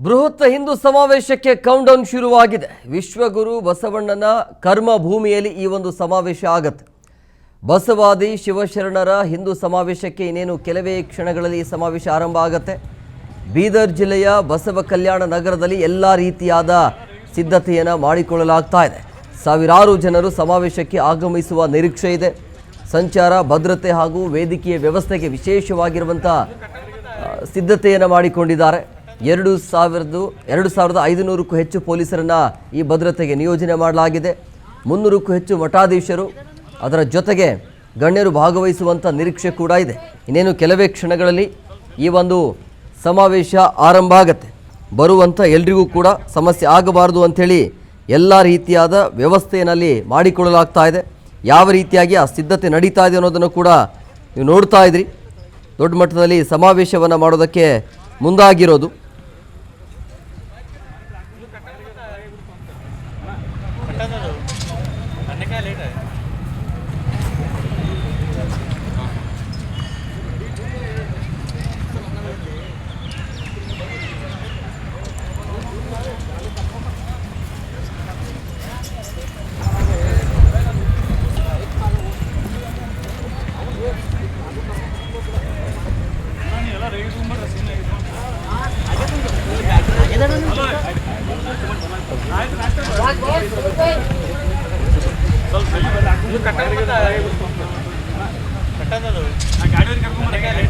ಬೃಹತ್ ಹಿಂದೂ ಸಮಾವೇಶಕ್ಕೆ ಕೌಂಟ್ಡೌನ್ ಶುರುವಾಗಿದೆ. ವಿಶ್ವಗುರು ಬಸವಣ್ಣನ ಕರ್ಮ ಭೂಮಿಯಲ್ಲಿ ಈ ಒಂದು ಸಮಾವೇಶ ಆಗುತ್ತೆ. ಬಸವಾದಿ ಶಿವಶರಣರ ಹಿಂದೂ ಸಮಾವೇಶಕ್ಕೆ ಇನ್ನೇನು ಕೆಲವೇ ಕ್ಷಣಗಳಲ್ಲಿ ಸಮಾವೇಶ ಆರಂಭ ಆಗುತ್ತೆ. ಬೀದರ್ ಜಿಲ್ಲೆಯ ಬಸವ ಕಲ್ಯಾಣ ನಗರದಲ್ಲಿ ಎಲ್ಲ ರೀತಿಯಾದ ಸಿದ್ಧತೆಯನ್ನು ಮಾಡಿಕೊಳ್ಳಲಾಗ್ತಾ ಇದೆ. ಸಾವಿರಾರು ಜನರು ಸಮಾವೇಶಕ್ಕೆ ಆಗಮಿಸುವ ನಿರೀಕ್ಷೆ ಇದೆ. ಸಂಚಾರ ಭದ್ರತೆ ಹಾಗೂ ವೇದಿಕೆಯ ವ್ಯವಸ್ಥೆಗೆ ವಿಶೇಷವಾಗಿರುವಂಥ ಸಿದ್ಧತೆಯನ್ನು ಮಾಡಿಕೊಂಡಿದ್ದಾರೆ. 2,500ಕ್ಕೂ ಹೆಚ್ಚು ಪೊಲೀಸರನ್ನು ಈ ಭದ್ರತೆಗೆ ನಿಯೋಜನೆ ಮಾಡಲಾಗಿದೆ. 300ಕ್ಕೂ ಹೆಚ್ಚು ಮಠಾಧೀಶರು ಅದರ ಜೊತೆಗೆ ಗಣ್ಯರು ಭಾಗವಹಿಸುವಂಥ ನಿರೀಕ್ಷೆ ಕೂಡ ಇದೆ. ಇನ್ನೇನು ಕೆಲವೇ ಕ್ಷಣಗಳಲ್ಲಿ ಈ ಒಂದು ಸಮಾವೇಶ ಆರಂಭ ಆಗುತ್ತೆ. ಬರುವಂಥ ಎಲ್ರಿಗೂ ಕೂಡ ಸಮಸ್ಯೆ ಆಗಬಾರ್ದು ಅಂಥೇಳಿ ಎಲ್ಲ ರೀತಿಯಾದ ವ್ಯವಸ್ಥೆಯಲ್ಲಿ ಮಾಡಿಕೊಳ್ಳಲಾಗ್ತಾ ಇದೆ. ಯಾವ ರೀತಿಯಾಗಿ ಆ ಸಿದ್ಧತೆ ನಡೀತಾ ಇದೆ ಅನ್ನೋದನ್ನು ಕೂಡ ನೀವು ನೋಡ್ತಾ ಇದ್ರಿ. ದೊಡ್ಡ ಮಟ್ಟದಲ್ಲಿ ಸಮಾವೇಶವನ್ನು ಮಾಡೋದಕ್ಕೆ ಮುಂದಾಗಿರೋದು. ಗಾಡಿ